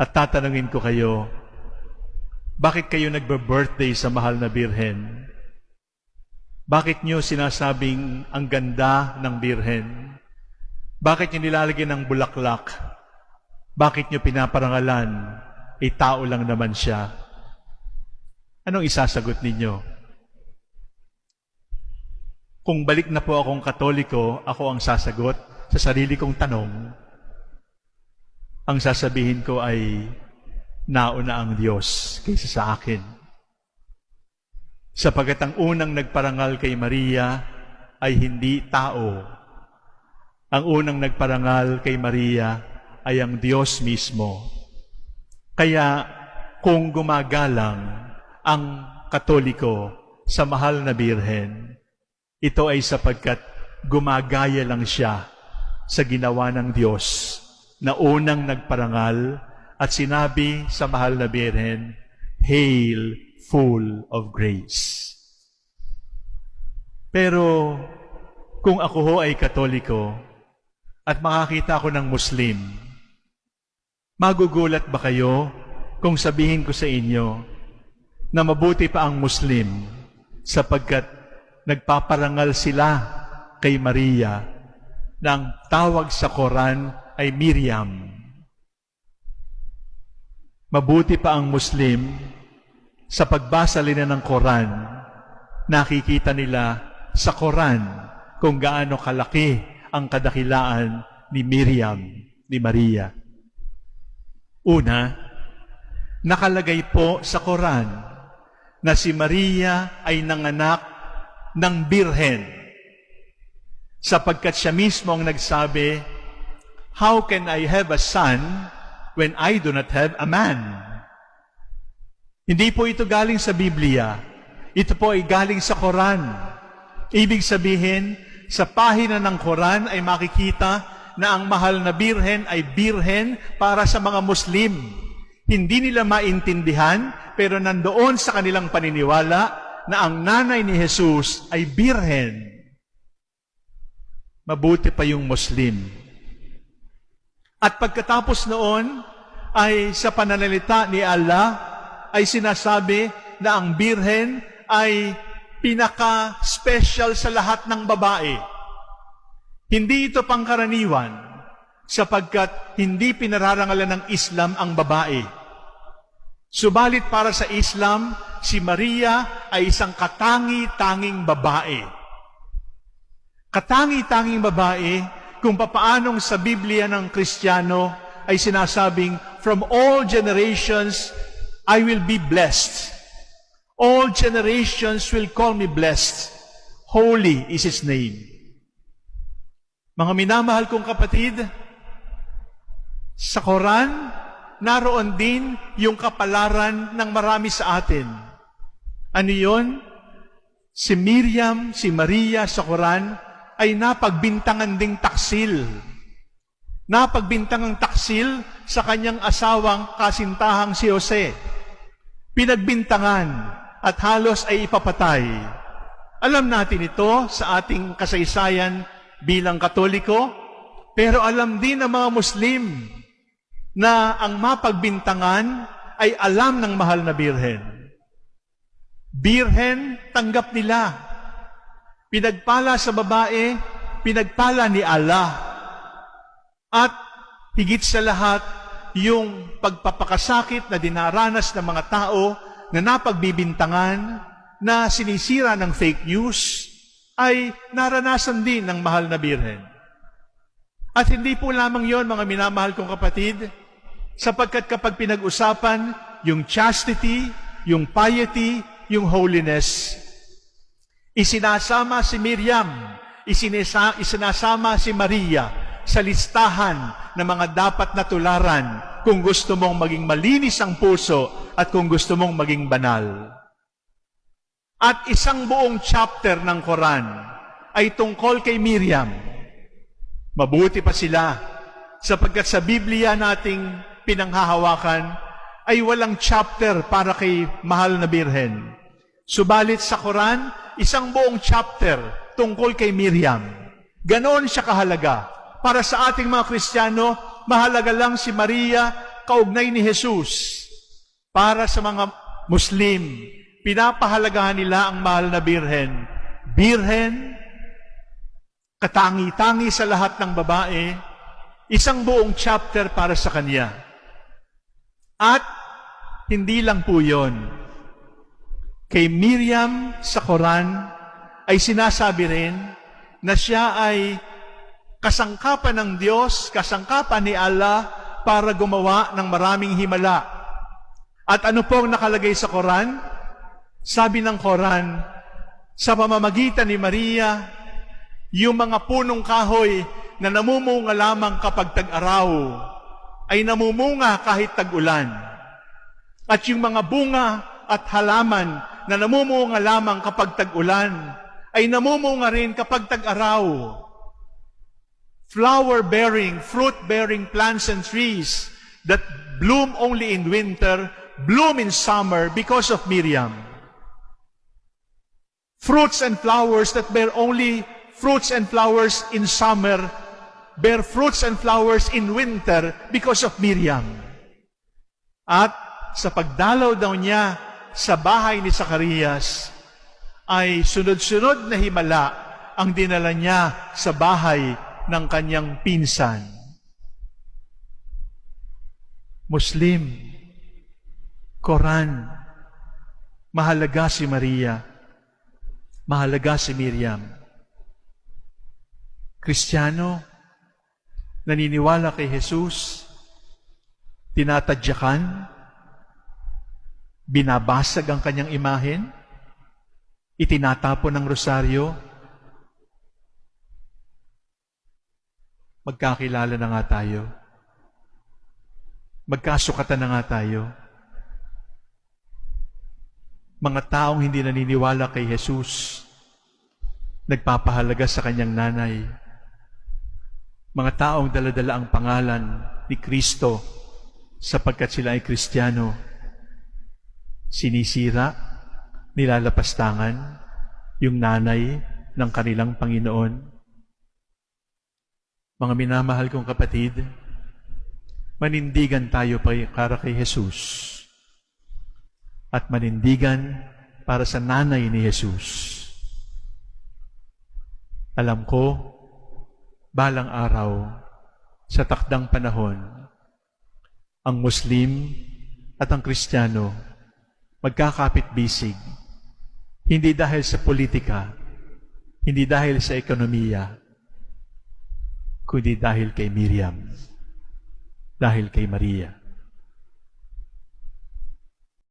At tatanungin ko kayo, bakit kayo nagbe-birthday sa mahal na Birhen? Bakit nyo sinasabing ang ganda ng Birhen? Bakit nyo nilalagyan ng bulaklak? Bakit nyo pinaparangalan? Tao lang naman siya. Anong isasagot ninyo? Kung balik na po akong Katoliko, ako ang sasagot sa sarili kong tanong. Ang sasabihin ko ay, nauna ang Diyos kaysa sa akin. Sapagkat ang unang nagparangal kay Maria ay hindi tao. Ang unang nagparangal kay Maria ay ang Diyos mismo. Kaya kung gumagalang ang Katoliko sa mahal na Birhen, ito ay sapagkat gumagaya lang siya sa ginawa ng Diyos na unang nagparangal at sinabi sa mahal na Birhen, "Hail, full of grace." Pero kung ako ho ay Katoliko at makakita ako ng Muslim, magugulat ba kayo kung sabihin ko sa inyo na mabuti pa ang Muslim sapagkat nagpaparangal sila kay Maria na ang tawag sa Quran ay Miriam. Mabuti pa ang Muslim sa pagbasa nila ng Quran, nakikita nila sa Quran kung gaano kalaki ang kadakilaan ni Miriam, ni Maria. Una, nakalagay po sa Quran na si Maria ay nanganak ng Birhen, sapagkat siya mismo ang nagsabi, "How can I have a son when I do not have a man?" Hindi po ito galing sa Biblia. Ito po ay galing sa Quran. Ibig sabihin, sa pahina ng Quran ay makikita na ang mahal na Birhen ay Birhen para sa mga Muslim. Hindi nila maintindihan, pero nandoon sa kanilang paniniwala na ang nanay ni Jesus ay Birhen. Mabuti pa yung Muslim. At pagkatapos noon, ay sa pananalita ni Allah, ay sinasabi na ang Birhen ay pinaka-special sa lahat ng babae. Hindi ito pangkaraniwan, sapagkat hindi pinararangalan ng Islam ang babae. Subalit para sa Islam, si Maria ay isang katangi-tanging babae. Katangi-tanging babae kung papaanong sa Biblia ng Kristiyano ay sinasabing, "From all generations, I will be blessed. All generations will call me blessed. Holy is His name." Mga minamahal kong kapatid, sa Quran, naroon din yung kapalaran ng marami sa atin. Ano yun? Si Miriam, si Maria sa Quran ay napagbintangan ding taksil. Napagbintangang taksil sa kanyang asawang kasintahang si Jose. Pinagbintangan at halos ay ipapatay. Alam natin ito sa ating kasaysayan bilang Katoliko, pero alam din ng mga Muslim na ang mapagbintangan ay alam ng mahal na Birhen. Birhen, tanggap nila. Pinagpala sa babae, pinagpala ni Allah. At higit sa lahat, yung pagpapakasakit na dinaranas ng mga tao na napagbibintangan, na sinisira ng fake news, ay naranasan din ng mahal na Birhen. At hindi po lamang yon, mga minamahal kong kapatid, sapagkat kapag pinag-usapan yung chastity, yung piety, yung holiness, isinasama si Miriam, isinasama si Maria sa listahan ng mga dapat na tularan kung gusto mong maging malinis ang puso at kung gusto mong maging banal. At isang buong chapter ng Quran ay tungkol kay Miriam. Mabuti pa sila, sapagkat sa Biblia nating pinanghahawakan ay walang chapter para kay mahal na Birhen. Subalit sa Quran, isang buong chapter tungkol kay Miriam. Ganoon siya kahalaga. Para sa ating mga Kristiyano, mahalaga lang si Maria kaugnay ni Jesus para sa mga Muslim, pinapahalagahan nila ang mahal na birhen. Birhen, katangi-tangi sa lahat ng babae, isang buong chapter para sa kanya. At hindi lang po yun. Kay Miriam sa Quran ay sinasabi rin na siya ay kasangkapan ng Diyos, kasangkapan ni Allah para gumawa ng maraming himala. At ano po ang nakalagay sa Quran? Sabi ng Quran, sa pamamagitan ni Maria, yung mga punong kahoy na namumunga lamang kapag tag-araw ay namumunga kahit tag-ulan. At yung mga bunga at halaman na namumunga lamang kapag tag-ulan ay namumunga rin kapag tag-araw. Flower-bearing, fruit-bearing plants and trees that bloom only in winter, bloom in summer because of Miriam. Fruits and flowers that bear only fruits and flowers in summer, bear fruits and flowers in winter because of Miriam. At sa pagdalaw daw niya sa bahay ni Zacarias, ay sunod-sunod na himala ang dinala niya sa bahay ng kanyang pinsan. Muslim, Quran, mahalaga si Maria, mahalaga si Miriam. Kristiyano, naniniwala kay Jesus, tinatadyakan, binabasag ang kanyang imahen, itinatapon ng rosaryo, magkakilala na nga tayo. Magkasukatan na nga tayo. Mga taong hindi naniniwala kay Jesus, nagpapahalaga sa kanyang nanay. Mga taong daladala ang pangalan ni Kristo sapagkat sila ay Kristiyano, sinisira, nilalapastangan yung nanay ng kanilang Panginoon. Mga minamahal kong kapatid, manindigan tayo para kay Jesus at manindigan para sa nanay ni Jesus. Alam ko, balang araw, sa takdang panahon, ang Muslim at ang Kristiyano magkakapit-bisig, hindi dahil sa politika, hindi dahil sa ekonomiya, kundi dahil kay Miriam, dahil kay Maria.